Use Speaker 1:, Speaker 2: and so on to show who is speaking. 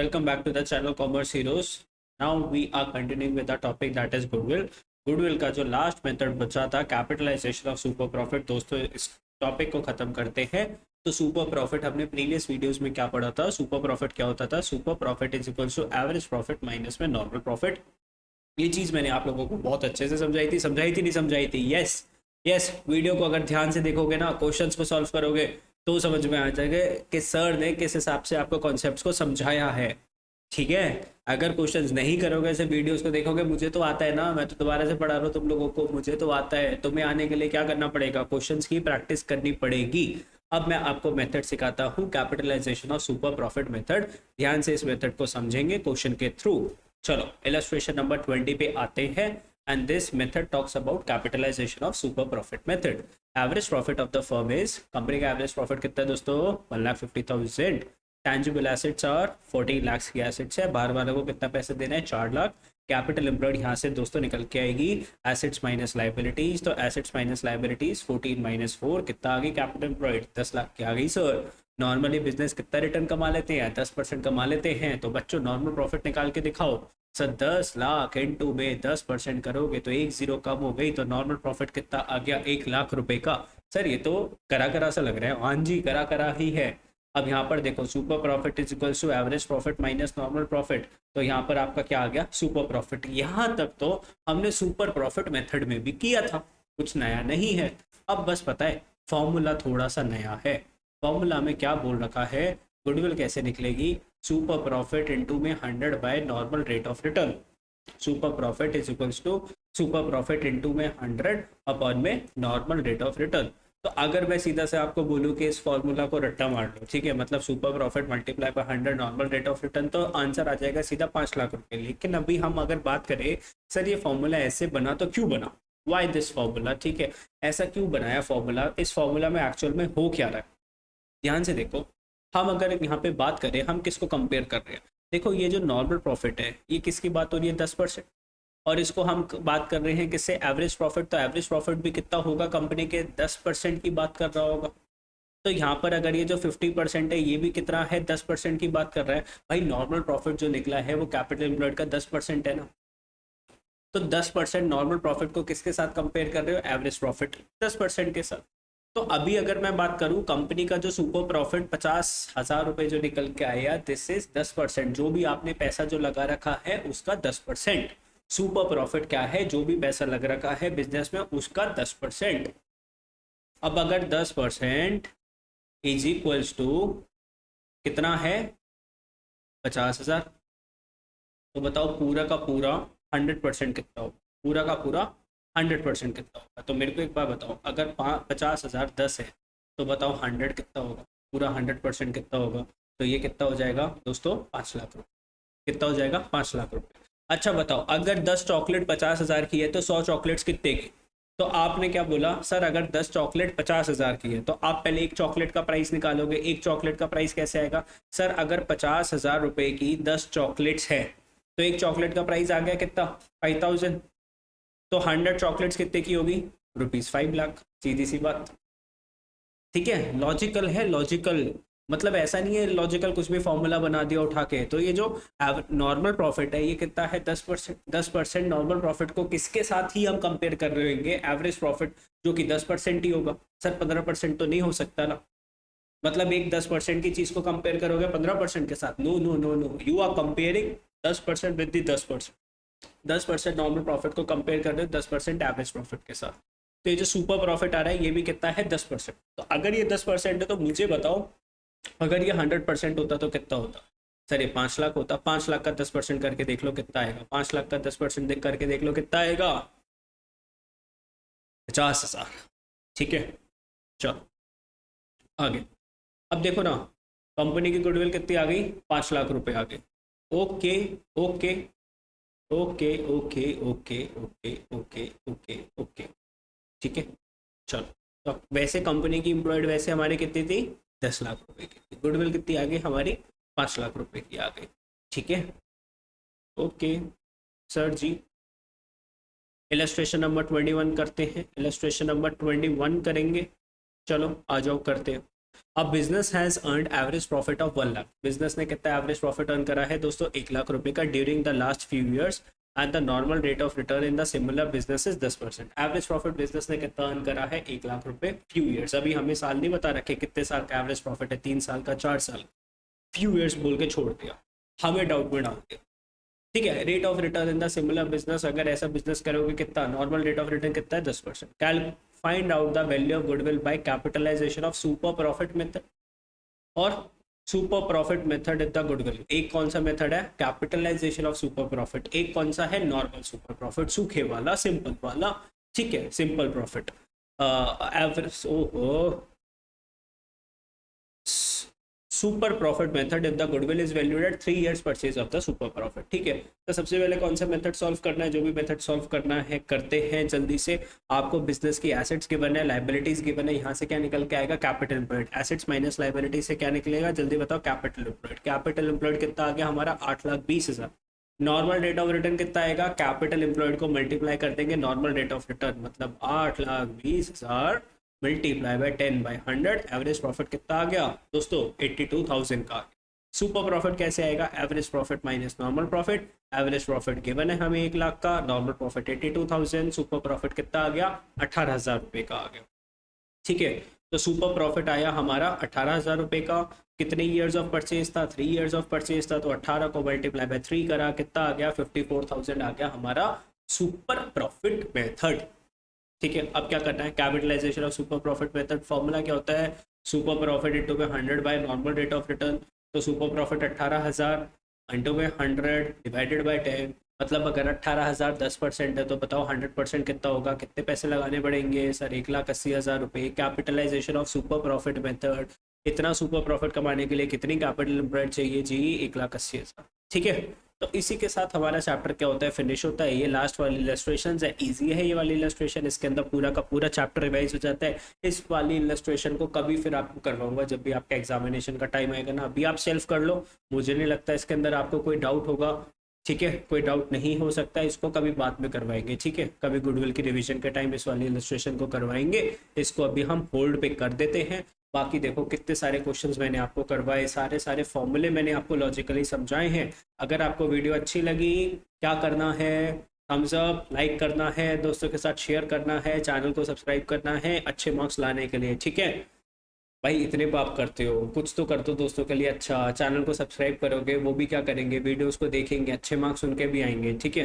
Speaker 1: Welcome back to the channel Commerce Heroes. Now we are continuing with the topic that is goodwill. Goodwill का जो last method बचा था capitalisation of super profit, दोस्तों इस topic को खत्म करते हैं। तो सुपर प्रॉफिट हमने प्रीवियस वीडियोस में क्या पढ़ा था? सुपर प्रॉफिट क्या होता था? Super profit is equal to average profit minus में नॉर्मल प्रॉफिट। ये चीज़ मैंने आप लोगों को बहुत अच्छे से समझाई थी नहीं समझाई थी? Yes yes. वीडियो को अगर ध्यान से देखोगे ना, क्वेश्चंस को सॉल्व करोगे तो समझ में आ जाएगा कि सर ने किस हिसाब से आपको कॉन्सेप्ट्स को समझाया है। ठीक है, अगर क्वेश्चंस नहीं करोगे, ऐसे वीडियोस को देखोगे, मुझे तो आता है ना, मैं तो दोबारा से पढ़ा रहा हूँ तुम लोगों को, मुझे तो आता है। तुम्हें आने के लिए क्या करना पड़ेगा? क्वेश्चंस की प्रैक्टिस करनी पड़ेगी। अब मैं आपको मेथड सिखाता हूँ, capitalization of super profit method. ध्यान से इस मेथड को समझेंगे क्वेश्चन के थ्रू। चलो इलस्ट्रेशन नंबर 20 पे आते हैं। And this method talks about capitalization of super profit method. Average profit of the firm is, company का एवरेज प्रॉफिट कितना है दोस्तों? 1,50,000। टैंजिबल एसेट्स और 14 लाख की एसेट्स है। बाहर वालों को कितना पैसे देना है? 4 लाख। कैपिटल एम्प्लॉयड यहाँ से दोस्तों निकल के आएगी एसेट्स माइनस लाइबिलिटीज। तो एसेट्स माइनस लाइबिलिटीज 14 माइनस 4 कितना आ गई? कैपिटल एम्प्लॉयड 10 लाख की आ गई सर। नॉर्मली बिजनेस कितना रिटर्न कमा लेते हैं? 10% कमा लेते हैं। तो बच्चों नॉर्मल प्रॉफिट निकाल के दिखाओ। सर 10 लाख इंटू में 10% करोगे तो एक जीरो कम हो गई, तो नॉर्मल प्रॉफिट कितना आ गया? 1 लाख रुपए का। सर ये तो करा करा सा लग रहा है। हाँ जी, करा करा ही है। अब यहाँ पर देखो, super profit is equal to average profit minus normal profit. तो यहाँ पर आपका क्या आ गया? Super profit. यहाँ तक तो हमने सुपर प्रॉफिट मेथड में भी किया था, कुछ नया नहीं है। अब बस पता है फॉर्मूला थोड़ा सा नया है। फॉर्मूला में क्या बोल रखा है? गुडविल कैसे निकलेगी? सुपर प्रॉफिट इंटू में 100 by normal rate of return. Super profit is equals to super profit into में 100 अपॉन में नॉर्मल रेट ऑफ रिटर्न। तो अगर मैं सीधा से आपको बोलूँ कि इस फॉर्मूला को रट्टा मार लो, ठीक है, मतलब super profit multiply by 100 normal rate of return, तो आंसर आ जाएगा सीधा 5 लाख रुपए। लेकिन अभी हम अगर बात करें, सर ये फॉर्मूला ऐसे बना तो क्यों बना? Why this formula? ठीक है, ऐसा क्यों बनाया फॉर्मूला? इस फॉर्मूला में एक्चुअल में हो क्या रहा है? ध्यान से देखो। हम अगर यहाँ पे बात करें, हम किसको कंपेयर कर रहे हैं? देखो ये जो नॉर्मल प्रॉफिट है, ये किसकी बात हो रही है? 10%। और इसको हम बात कर रहे हैं किससे? Average profit. तो एवरेज प्रॉफिट भी कितना होगा? कंपनी के 10% की बात कर रहा होगा। तो यहाँ पर अगर ये जो 50% है, ये भी कितना है? 10% की बात कर रहा है। भाई नॉर्मल प्रॉफिट जो निकला है वो कैपिटल एम्प्लॉयड का 10% है ना। तो 10% नॉर्मल प्रॉफिट को किसके साथ कंपेयर कर रहे हो? एवरेज प्रॉफिट 10% के साथ। तो अभी अगर मैं बात करूं, कंपनी का जो सुपर प्रॉफिट 50,000 रुपए जो निकल के आया, दिस इज 10%। जो भी आपने पैसा जो लगा रखा है उसका 10%। सुपर प्रॉफिट क्या है? जो भी पैसा लग रखा है बिजनेस में उसका 10%। अब अगर 10% इज इक्वल्स टू कितना है? 50,000। तो बताओ पूरा का पूरा 100% कितना होगा? पूरा का पूरा 100% कितना होगा? तो मेरे को एक बार बताओ, अगर 50,000 10 है तो बताओ 100 कितना होगा? पूरा 100% कितना होगा? तो ये कितना हो जाएगा दोस्तों? 5 लाख रुपये। कितना हो जाएगा? 5 लाख रुपये। अच्छा बताओ, अगर 10 चॉकलेट 50,000 की है तो 100 चॉकलेट्स कितने की? तो आपने क्या बोला? सर अगर 10 चॉकलेट 50,000 की है तो आप पहले एक चॉकलेट का प्राइस निकालोगे। एक चॉकलेट का प्राइस कैसे आएगा? सर अगर 50,000 रुपये की 10 चॉकलेट्स है तो एक चॉकलेट का प्राइस आ गया कितना? 5,000। तो 100 चॉकलेट्स कितने की होगी? ₹5 लाख। सीधी सी बात। ठीक है, लॉजिकल है, लॉजिकल। मतलब ऐसा नहीं है लॉजिकल कुछ भी फॉर्मूला बना दिया उठा के। तो ये जो नॉर्मल प्रॉफिट है ये कितना है? 10%। 10% नॉर्मल प्रॉफिट को किसके साथ ही हम कंपेयर कर रहे होंगे? एवरेज प्रॉफिट, जो कि 10% ही होगा। सर 15% तो नहीं हो सकता ना। मतलब एक 10% की चीज को कंपेयर करोगे 15% के साथ? No no no no, you are comparing 10% with the 10%। 10% normal profit को कंपेयर कर रहे हो 10% एवरेज प्रॉफिट के साथ। तो ये जो सुपर प्रॉफिट आ रहा है ये भी कितना है? 10%। तो अगर ये 10% है तो मुझे बताओ, अगर ये 100% होता तो कितना होता? सर ये 5 लाख होता। 5 लाख का 10% करके देख लो कितना आएगा? 5 लाख का 10% करके देख लो कितना आएगा? 50,000। ठीक है, चलो आगे। अब देखो ना, कंपनी की गुडविल कितनी आ गई? 5 लाख रुपए आ गए। Okay okay okay okay okay okay okay okay okay. ठीक है, चलो। तो वैसे कंपनी की एम्प्लॉयड वैसे हमारी कितनी थी? 10 लाख रुपए की थी। गुडविल कितनी आ गई हमारी? 5 लाख रुपए की आ गई। ठीक है, ओके सर जी। इलस्ट्रेशन नंबर 21 करते हैं। इलस्ट्रेशन नंबर 21 करेंगे। चलो आ जाओ करते हैं। अब business has earned average profit of 1 lakh. Business ने कितना एवरेज प्रॉफिट अर्न करा है दोस्तों? 1 लाख रुपए का during the last few years and the normal rate of return in the similar business is 10%। Average profit business ने कितना अर्न करा है? 1 लाख रुपए फ्यू ईयर्स। अभी हमें साल नहीं बता रखे कितने साल का एवरेज प्रॉफिट है, 3 साल का, 4 साल, फ्यू ईयर्स बोल के छोड़ दिया, हमें डाउट में डाल दिया। ठीक है, rate of return in the similar business, अगर ऐसा बिजनेस करोगे कितना, नॉर्मल रेट ऑफ रिटर्न कितना है? 10%। कैल find out the value of goodwill by capitalisation of super profit method और super profit method is the goodwill. एक कौन सा मेथड है? Capitalisation of super profit. एक कौन सा है? नॉर्मल सुपर प्रॉफिट, सूखे वाला, सिंपल वाला। ठीक है, सिंपल प्रॉफिट एवरेज, ओहो, super profit method if the goodwill is valued at 3 years purchase of the super profit. ठीक है, तो सबसे पहले कौन सा मेथड सॉल्व करना है? जो भी मेथड सॉल्व करना है करते हैं जल्दी से। आपको बिजनेस की एसेट्स गिवन है, लाइबिलिटीज गिवन है, यहाँ से क्या निकल के आएगा? Capital employed. Assets minus liability से क्या निकलेगा? जल्दी बताओ। Capital employed. कैपिटल एम्प्लॉयड कितना आ गया हमारा? 8,20,000। नॉर्मल रेट ऑफ रिटर्न कितना आएगा? कैपिटल एम्प्लॉयड को मल्टीप्लाई कर देंगे नॉर्मल रेट ऑफ रिटर्न, मतलब 8,20,000 मल्टीप्लाई बाय 10/100। एवरेज प्रॉफिट कितना आ गया दोस्तों? 82,000 का। सुपर प्रॉफिट कैसे आएगा? Average profit minus normal profit. Average profit given है हमें 1 लाख का, नॉर्मल प्रॉफिट 82,000, सुपर प्रॉफिट कितना आ गया? 18,000 रुपये का आ गया। ठीक है, तो सुपर प्रॉफिट आया हमारा 18,000 रुपये का। कितने ईयर्स ऑफ परचेज था? 3 years ऑफ परचेज था, तो 18 को मल्टीप्लाई बाय 3 करा, कितना आ गया? 54,000 आ गया हमारा सुपर प्रॉफिट मेथड। ठीक है, अब क्या करना है? Capitalisation of super profit method formula क्या होता है? सुपर प्रॉफिट इंटू में 100 by normal rate of return. तो सुपर प्रॉफिट 18,000 इंटू में 100 डिवाइडेड बाय 10, मतलब अगर 18,000 10% है तो बताओ 100% कितना होगा? कितने पैसे लगाने पड़ेंगे सर? 1,80,000 रुपये। Capitalization of super profit method, इतना सुपर प्रॉफिट कमाने के लिए कितनी कैपिटल एम्प्लॉयड चाहिए जी? 1,80,000। ठीक है, तो इसी के साथ हमारा चैप्टर क्या होता है? फिनिश होता है। ये लास्ट वाली इलस्ट्रेशन है, इजी है ये वाली इलस्ट्रेशन, इसके अंदर पूरा का पूरा चैप्टर रिवाइज हो जाता है। इस वाली इलस्ट्रेशन को कभी फिर आपको करवाऊंगा जब भी आपका एग्जामिनेशन का टाइम आएगा ना। अभी आप सेल्फ कर लो, मुझे नहीं लगता इसके अंदर आपको कोई डाउट होगा। ठीक है, कोई डाउट नहीं हो सकता, इसको कभी बाद में करवाएंगे। ठीक है, कभी गुडविल की रिवीजन के टाइम इस वाली इलस्ट्रेशन को करवाएंगे। इसको अभी हम होल्ड पे कर देते हैं। बाकी देखो कितने सारे क्वेश्चंस मैंने आपको करवाए, सारे सारे फॉर्मूले मैंने आपको लॉजिकली समझाए हैं। अगर आपको वीडियो अच्छी लगी, क्या करना है? थम्स अप, लाइक करना है, दोस्तों के साथ शेयर करना है, चैनल को सब्सक्राइब करना है अच्छे मार्क्स लाने के लिए। ठीक है भाई, इतने आप करते हो, कुछ तो कर दो दोस्तों के लिए। अच्छा, चैनल को सब्सक्राइब करोगे, वो भी क्या करेंगे? वीडियोस को देखेंगे, अच्छे मार्क्स उनके भी आएंगे। ठीक है।